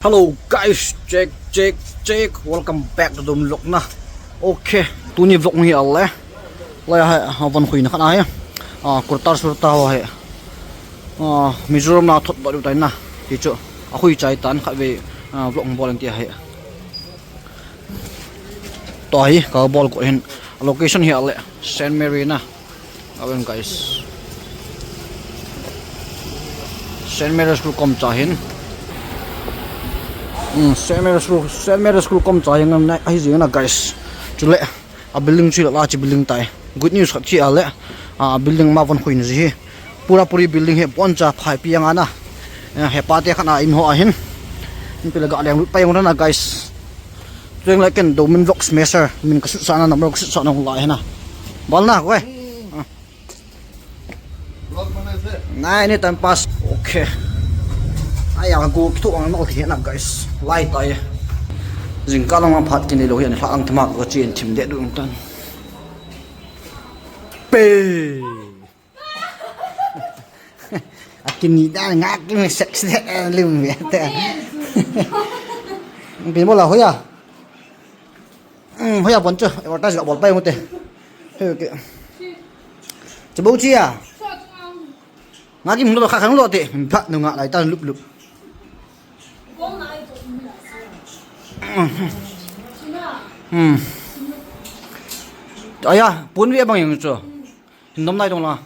Hello guys, check. Welcome back to Dom Vlog na. Okay, tu ni vlog ni alle. Lai ha hawan khui na khana ya. Kurtar surta ho hai. Mizoram na thot ba du tai na. Ti chu. Akhui chai tan kha ve vlog bol ti hai. To hi ka bol ko hin location hi alle. Saint Mary na. Awen guys. Saint Mary school kom cha hin. Saint Mary School kom cha yang na ai jing na guys chule a building chi la chi building tai good news khat chi ale a building ma von khuin ji pura building he pon cha phai pi yang ana he pa te khana in ho a hin in pela ga leng pa yang na guys teng la ken do min vlog smasher min ka su sa na nam su sa na la hena bol na we vlog mana se nai ni time pass okay ai ang go tu ang no thi na guys lai tai jing ka long phat kin lo hian hlang thama ko chen thim de du tan pe akin ni da nga ki sex lim me ta bin mo la hoya hoya bon chu ta ga bol pai mo te ke chu bu chi à nga ki mo lo kha khang lo te phat no nga lai ta lup lup aya bốn vía bằng những chỗ nôm này đông là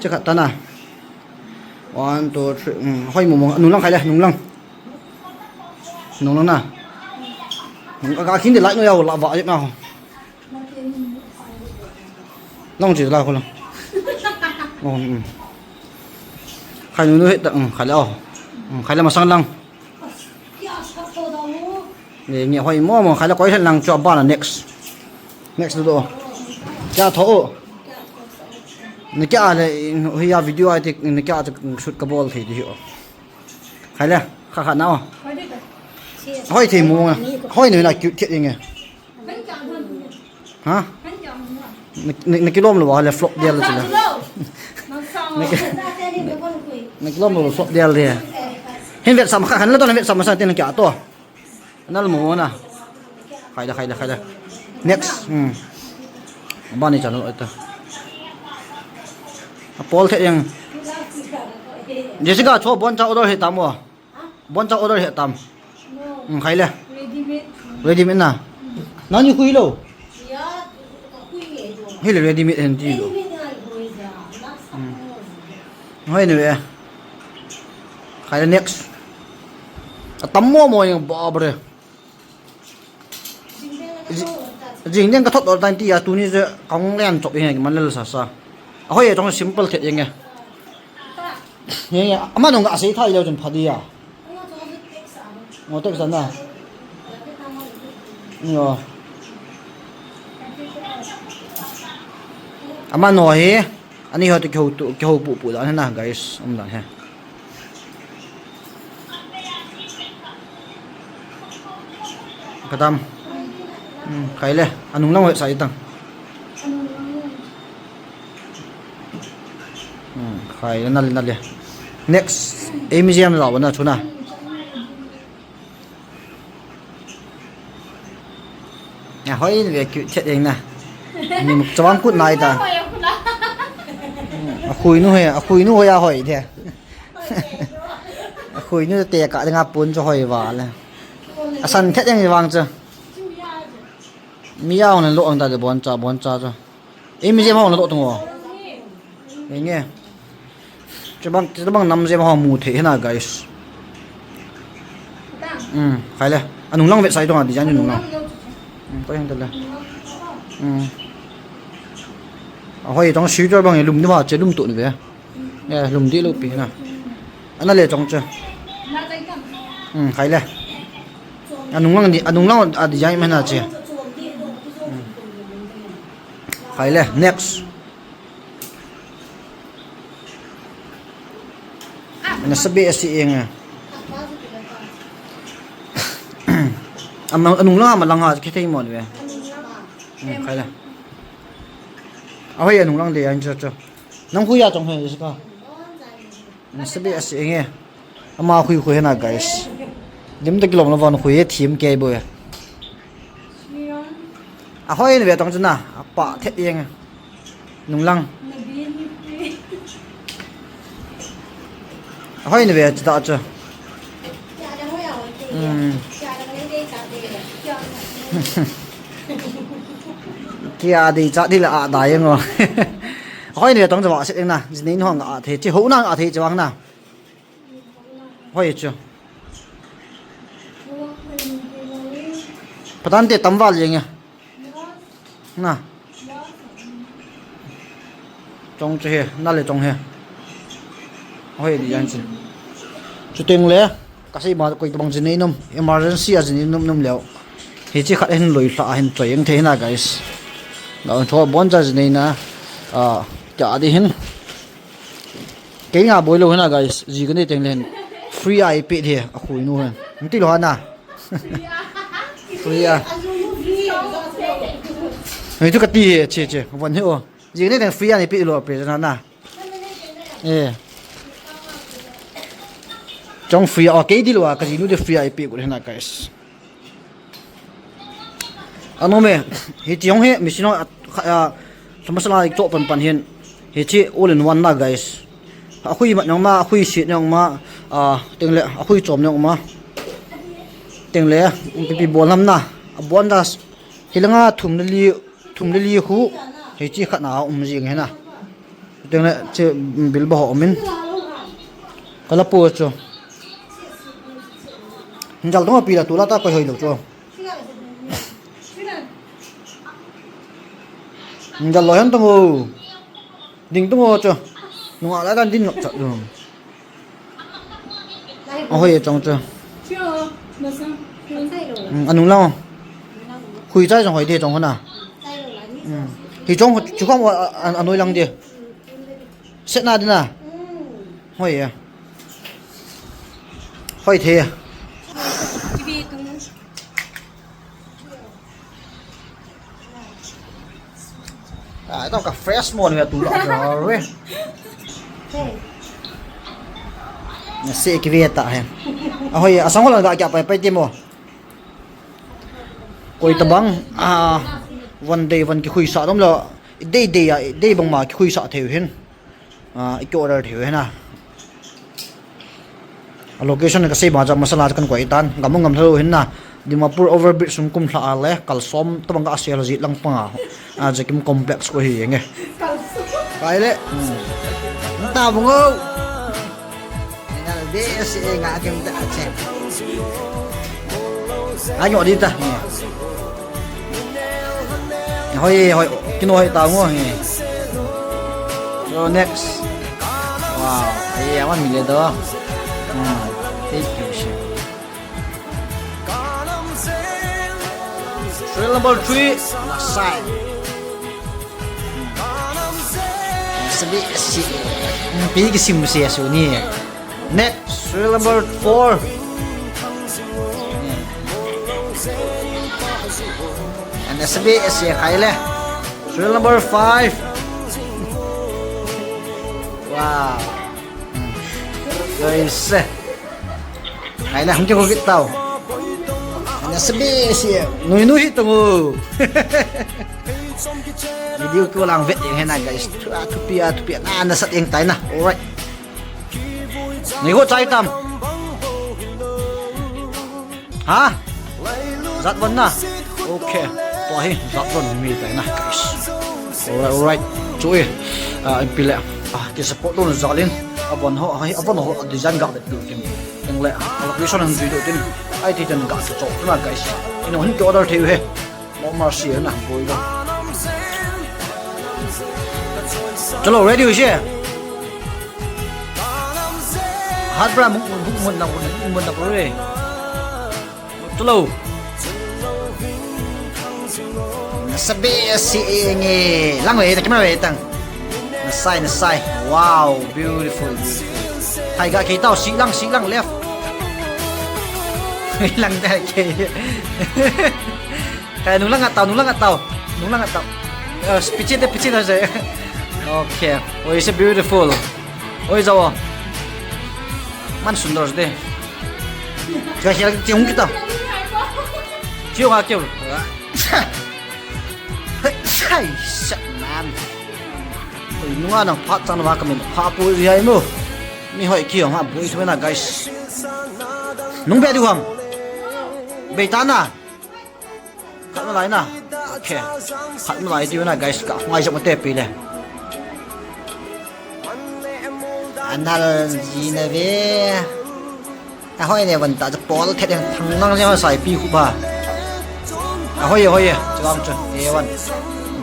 chắc hẳn ta nào 1, 2, 3 hơi mồm nung lăng khai đây nung lăng nà cái khiến để lại nữa là vợ vậy nào long chỉ là không long khai nữa hết tận khai lao khai là mà sang lăng để nhẹ hoài mò mà khai là quay thành lăng cho ba là next đó cha thổ này kia là hiện video ai thì này kia thì shoot cái ball thì hiểu khai là khá nào hỏi thì mua hỏi nữa là cute thiệt gì nghe hả này cái lom là bảo là flop deal là gì này cái lom là flop deal đi hiện việt sắm khá là tôi là việt sắm mà sao tiền kia to nó là mua nè khai đây next bao nhiêu trả nợ ta Paul thế yang Jessica cho bon cha order hết tam à bon cha order hết tam khai là ready made na nó như khui lâu hay là ready made hành gì rồi hay nữa khai là next tắm mua mồi bỏ bờ jing yang ka thot or tan ti a tu ni je kong len chop he man le sa sa a hoi tong simple the yang ye ama nong ga sei thai lo jon phadi a ngo tek san na yo ama no he ani ho te kho pu da na guys da he kadam khai le anung lang sai tang khai na le next museum la na chuna ya hoi ve cute chet eng na ni muk chawang kut nai ta khui nu hoya hoi the khui nu te ka nga pun cho hoi wa le asan thet yang wang cha mi ao này lộ người ta để bón cha cho em mi xem họ nó lộ tung rồi đấy nghe cho bằng 5 xem họ mù thế nào guys phải là anh nung long vệ sai tung à đi ra như nung long có hiện tượng là hồi trong xíu cho bằng lùm đi vào chế lùm tụi về nghe lùm đi lùm pì nào anh lấy trong chưa phải là anh nung long à đi ra như thế nào chứ khai le next na sabi si eng anung la ma lang ha ke thei mon ve khai le a hoi anung lang de an cho nang hu ya chong he ka sabi asi nge ama khui na guys dim ta kilom lawan khui thim ke boy a hoi ne ve tong chuna pa the yeng nung lang a hoi ne ve ta cha kia đi cha đi là à đại em rồi hỏi này tông cho vợ sẽ na nên hoàng à thế chứ hữu năng à thế chứ vắng nào hỏi chưa bắt đầu để tắm vào liền nha nè trong chơi na lại trong hè hỏi đi anh chị chú tiền lẽ cái gì mà quay bằng gì này nôm emergency à gì này nôm liệu thì chỉ khách hình lùi lại hình trời thế nào guys đó thôi bốn giờ này nè chả đi hin cái ngà bồi luôn nè guys gì cái này tiền lên free IP thì khui nu hơn không tin lo na free à người tu cái gì chứ vẫn hiểu gì cái này free IP lo bây giờ na trong free cái đi lo cái gì nu de free IP của nè guys ano me hi chiong he misino samasala ik to pan hin hi chi all in one na guys akhui ma nong ma akhui si nong ma tengle akhui chom nong ma tengle pi bol nam na bon das hilanga thum li hu hi chi khana jing he na tengle che bil ba ho min kala po cho njal dong pi la tu la ta ko hoi lo cho giờ lôi hắn tung hồ đình tung hồ chưa nó ngã lại đang đi ngập chặt rồi ôi trong chưa anh đúng không khui trái trong hỏi đi trong hơn à thì trong chú không anh nuôi lăng đi sẽ na đi nè hỏi thế tao cả fresh mồn về tủ lạnh rồi sẽ cái việc tại hen hồi sáng hôm nay gặp phải tìm mò coi tầm băng one day cái khui sọ đúng là day bằng mà cái khui sọ thiếu hen cái chỗ đó thiếu hen à location này cái xây mà masala kan quậy tan ngam thâu hen na Dimapur overbridge sum kum thla le kalsom to banga asial ji lang panga a jekim complex ko hi nge kai le ta bungo na de se nga kem ta che ai nhỏ đi ta hoi kino hoi ta ngo he so next wow ai aman mile do thank you. Drill number 3 left side. Sabi si pili ki sim siya so ni. Next drill number 4. And sabi siya kaile. Drill number 5. Wow. Guys. Kaile không cho có cái tàu. Sabi siya nuhi tungu video ko lang vet yung hena guys tupia na nasat yung tayo na alright nigo chai tam ha zat bon na okay tohi zat bon mi tayo na guys alright chui pila ki support don zalin abon ho design gak det kim yang le location ang video tin ai thì chân gạt chỗ đó là cái nó hình chỗ đó thì he mong mà xỉa nè vui đó chalo ready chưa hát ra muốn đọc rồi chalo sabi si nghe lang về cái này tăng sai wow beautiful hai gã cái tao xí lăng left lang dai ke kayak nulang nggak tahu speech aja okay oh it's beautiful oh jawa man sundor de ga hial tiung kita chiu ha kêu sai sat man oi nunga nang phat chan wa kamen pha pu ri hai mo mi hoi kiyo ha bui thoi na guys nung be du ham be ta na khát nó lại na ok khát nó lại đi na guys cả ngoài trong một tép pi này anh gì này về hỏi này vẫn taจะbỏ nó thét thằng năng nhau sai pi khu ba hỏi cho con chơi ê vẫn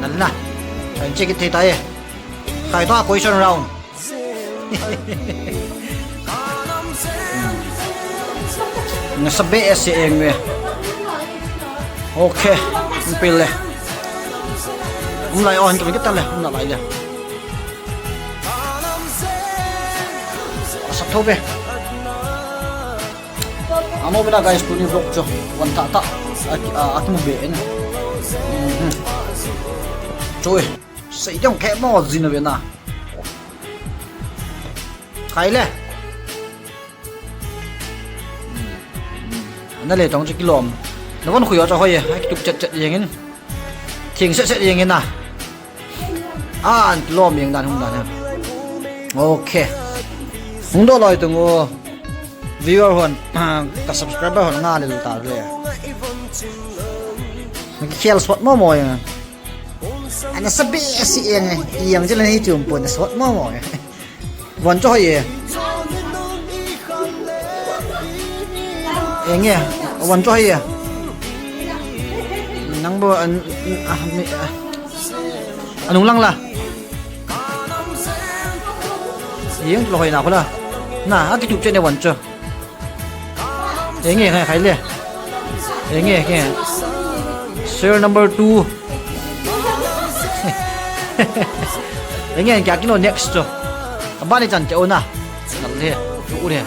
nắn na anh chơi cái thế tay khai toa question round nó sắp bể sẽ em về ok pin lên lại on cái ta này lại này sắp thôi về amo bina guys punya vlog cho wan ta aku mau be ne trời xây trong kẽ mò gì nữa vậy na khai lên nó lấy trong cái lồng nó vẫn khuya cho hơi chụp chật gìงี้thiền sẽ gìงี้nè lom miếng đàn không đàn ok không đâu rồi từng viewer hơn cả subscriber hơn nga để tạo rồi mình khéo spot mò mồi anh sắp bị xị này yang cho nên đi trường buồn spot mò mồi vẫn cho gì nghe vẫn cho gì nang bo an anong lang la yeng loi na khola na cái chụp trên này vẫn chưa nghe khai le nghe serial number 2 nghe cái nó next cho bạn này chẳng chịu na nằm thế chủ thế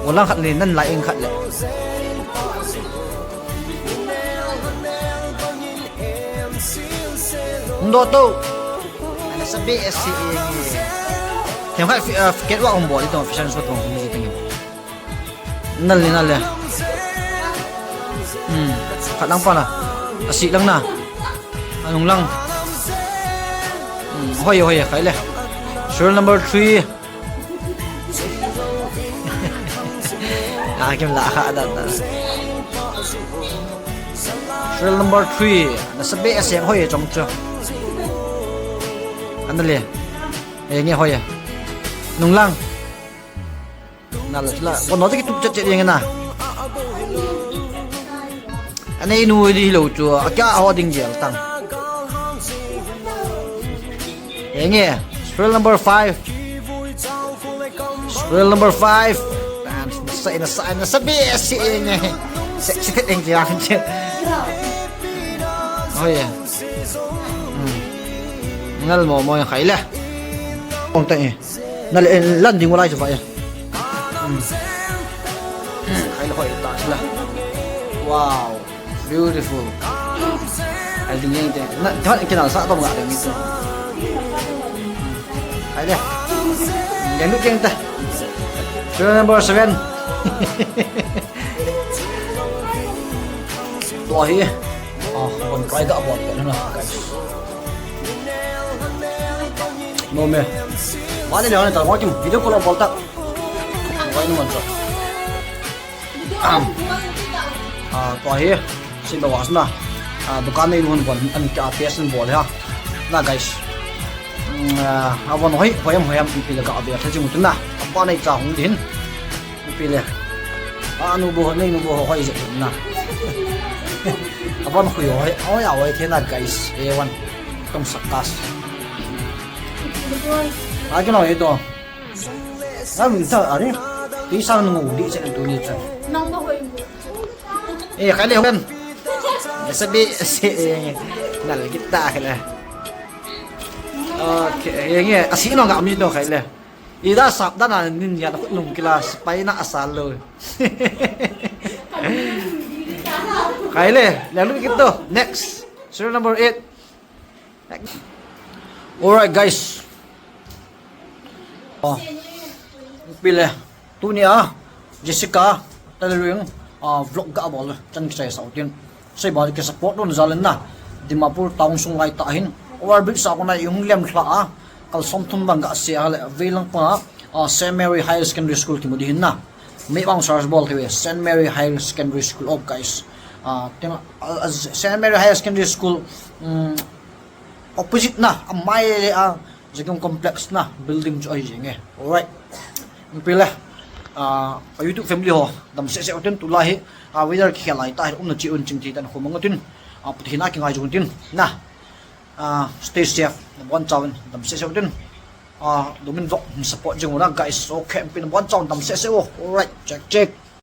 một lần khát lên nên lại anh khát lại Ndo tu, ana sabi si yang kai get wa on board itu fashion shop tu ni tinggi. Nal le. Khat lang pa na. Asi lang na. Anong lang. Hoy kai le. Serial number 3. Kim la kha da. Serial number 3. Ana sabi si yang hoy trong chưa. Anh đây nghe hỏi nung lang nào là còn nói cái chụp chết gì nè anh ấy nuôi đi lâu chùa cá họ đinh dẻo tăng nghe serial number 5 serial number 5 nó sắp bị xị nghe sẽ chết anh chị ăn chứ thôi ngal mo yang khai le ông tay na le lan ding wala cho vậy khai le khoi ta la wow beautiful ai ding yang te na thot cái nào sa to ngạ được như khai le yang lúc yang ta serial number 7 to hi còn try gạo bọt cái nó là no me mana dia orang tak mau video call boltak kau ini macam kau here si bawa sana dukaan ini pun an pesan boleh ha na guys awan hoi hoyam pilih kau biar saja mungkin na apa ni cahung din pilih nubuh hoi je na awan hoi awai thế là guys ewan trong sakas cái nào vậy to mình sợ ở đấy tí sau ngủ đi sẽ tụi đi chơi cái này không sẽ bị là kita cái này ok nghe sĩ nó ngậm như nó cái này ý đã sập đã là nhìn nhận nó nung kia là spy nó asal rồi cái này là lúc kita next serial number 8 alright guys pilih tu nia Jessica tailoring vlog ka bol chan ki chai sautin sei ba ki support don zalen na Dimapur town sungai ta hin overbridge sa ko na yung lem thla a kal somthum banga se ale velang pa St Mary High Secondary School ki modihin na may bang sars ball hiwe St Mary High Secondary School of guys St Mary High Secondary School opposite na amai jagong complex na building jo ai jenge alright pila YouTube family ho dam se se oten tulahi weather khelai ta na chi un ching thi tan khomang tin puthina ki ngai jung tin na stay safe one chawin dam se se oten domin vlog support jeng ora guys okay pin one chawn dam se se alright check